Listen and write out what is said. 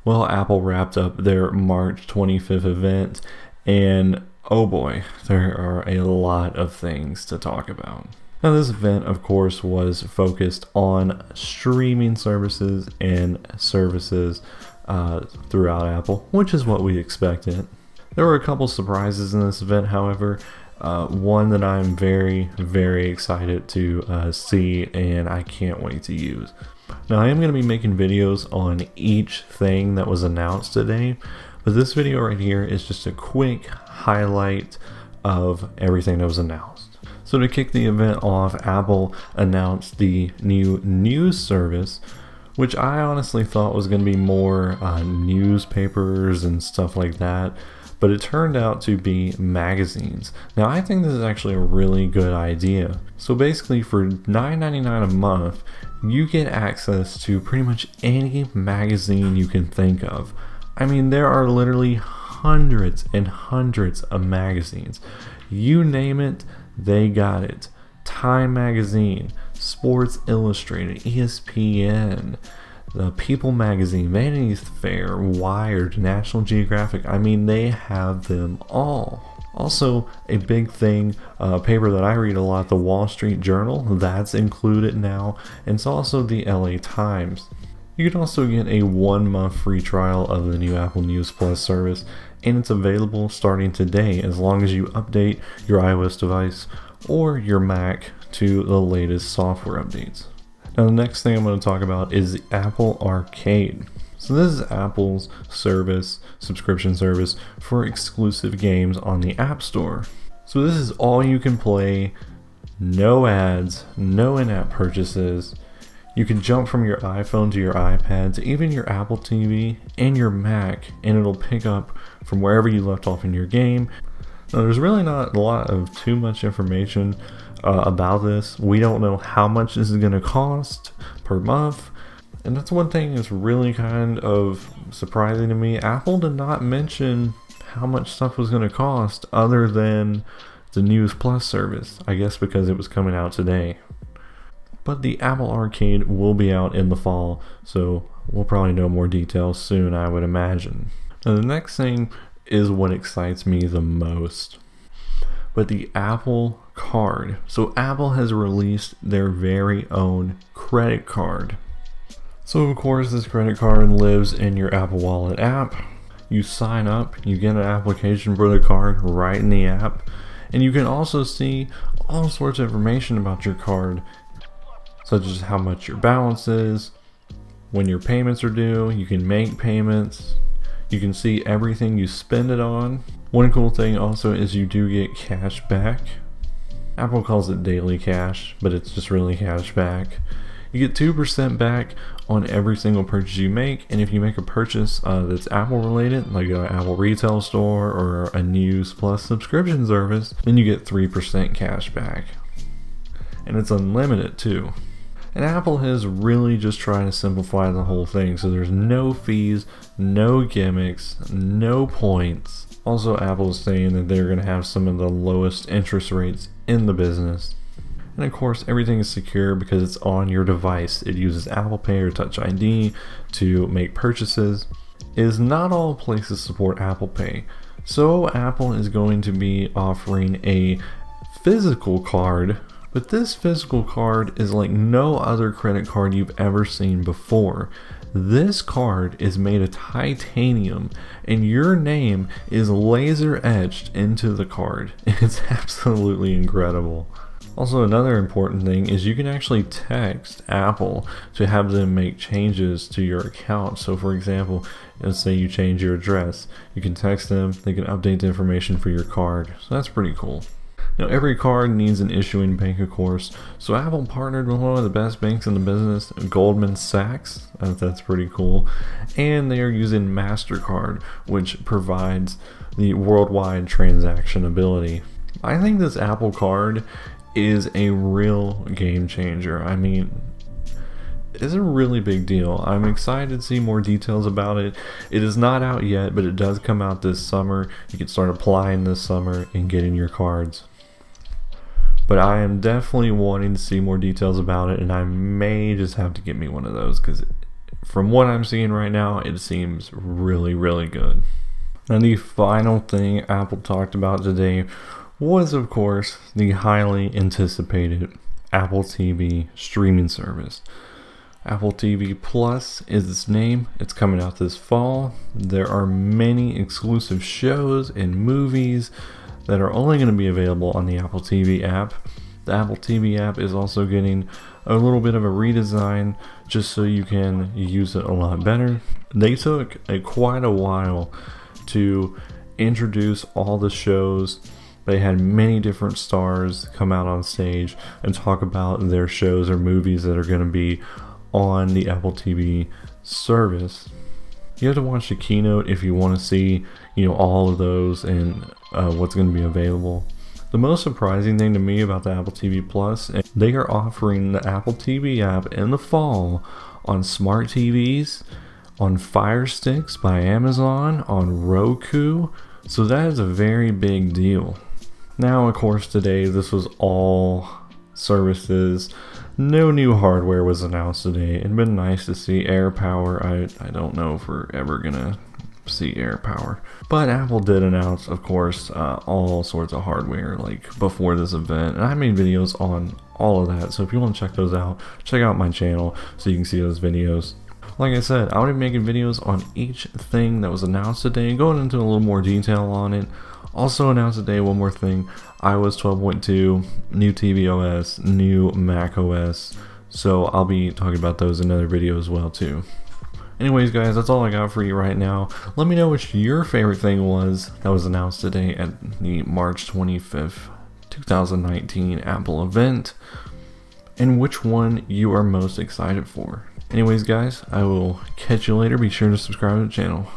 Well, Apple wrapped up their March 25th event, and oh boy, there are a lot of things to talk about. Now, this event, of course, was focused on streaming services and services throughout Apple, which is what we expected. There were a couple surprises in this event, however. One that I'm very, very excited to see, and I can't wait to use. Now, I am going to be making videos on each thing that was announced today, but this video right here is just a quick highlight of everything that was announced. So to kick the event off, Apple announced the new news service, which I honestly thought was going to be more newspapers and stuff like that, but it turned out to be magazines. Now, I think this is actually a really good idea. So basically, for $9.99 a month, you get access to pretty much any magazine you can think of. I mean, there are literally hundreds and hundreds of magazines. You name it, they got it. Time Magazine, Sports Illustrated, ESPN, the People Magazine, Vanity Fair, Wired, National Geographic. I mean, they have them all. Also, a big thing, a paper that I read a lot, the Wall Street Journal, that's included now, and it's also the LA Times. You can also get a 1-month free trial of the new Apple News Plus service, and it's available starting today as long as you update your iOS device or your Mac to the latest software updates. Now, the next thing I'm going to talk about is the Apple Arcade. So this is Apple's subscription service for exclusive games on the App Store. So this is all you can play, no ads, no in-app purchases. You can jump from your iPhone to your iPad to even your Apple TV and your Mac, and it'll pick up from wherever you left off in your game. Now, there's really not a lot of too much information about this. We don't know how much this is going to cost per month. And that's one thing that's really kind of surprising to me. Apple did not mention how much stuff was going to cost other than the News Plus service. I guess because it was coming out today. But the Apple Arcade will be out in the fall, so we'll probably know more details soon, I would imagine. Now, the next thing is what excites me the most. But the Apple Card. So Apple has released their very own credit card. So of course, this credit card lives in your Apple Wallet app. You sign up, you get an application for the card right in the app, and you can also see all sorts of information about your card, such as how much your balance is, when your payments are due. You can make payments, you can see everything you spend it on. One cool thing also is you do get cash back. Apple calls it daily cash, but it's just really cash back. You get 2% back on every single purchase you make, and if you make a purchase that's Apple related, like an Apple retail store or a News Plus subscription service, then you get 3% cash back. And it's unlimited too. And Apple has really just tried to simplify the whole thing, so there's no fees, no gimmicks, no points. Also, Apple is saying that they're going to have some of the lowest interest rates in the business. And of course, everything is secure because it's on your device. It uses Apple Pay or Touch ID to make purchases. It is not all places support Apple Pay. So Apple is going to be offering a physical card, but this physical card is like no other credit card you've ever seen before. This card is made of titanium, and your name is laser etched into the card. It's absolutely incredible. Also, another important thing is you can actually text Apple to have them make changes to your account. So for example, let's say you change your address, you can text them, they can update the information for your card. So that's pretty cool. Now, every card needs an issuing bank, of course, so Apple partnered with one of the best banks in the business, Goldman Sachs. That's pretty cool. And they are using MasterCard, which provides the worldwide transaction ability. I think this Apple Card is a real game changer. I mean, it's a really big deal. I'm excited to see more details about it. It is not out yet, but it does come out this summer. You can start applying this summer and getting your cards. But I am definitely wanting to see more details about it, and I may just have to get me one of those because from what I'm seeing right now, it seems really, really good. And the final thing Apple talked about today was, of course, the highly anticipated Apple TV streaming service. Apple TV Plus is its name. It's coming out this fall. There are many exclusive shows and movies that are only going to be available on the Apple TV app. The Apple TV app is also getting a little bit of a redesign just so you can use it a lot better. They took quite a while to introduce all the shows. They had many different stars come out on stage and talk about their shows or movies that are going to be on the Apple TV service. You have to watch the keynote if you want to see, all of those and what's going to be available. The most surprising thing to me about the Apple TV Plus, they are offering the Apple TV app in the fall on smart TVs, on Fire Sticks by Amazon, on Roku. So that is a very big deal. Now, of course, today this was all services. No new hardware was announced today. It'd been nice to see AirPower. I don't know if we're ever gonna see AirPower, but Apple did announce, of course, all sorts of hardware like before this event, and I made videos on all of that. So if you want to check those out, check out my channel so you can see those videos. Like I said, I'll be making videos on each thing that was announced today, going into a little more detail on it. Also announced today, one more thing, iOS 12.2, new tvOS, new macOS, so I'll be talking about those in another video as well too. Anyways guys, that's all I got for you right now. Let me know what your favorite thing was that was announced today at the March 25th, 2019 Apple event, and which one you are most excited for. Anyways guys, I will catch you later. Be sure to subscribe to the channel.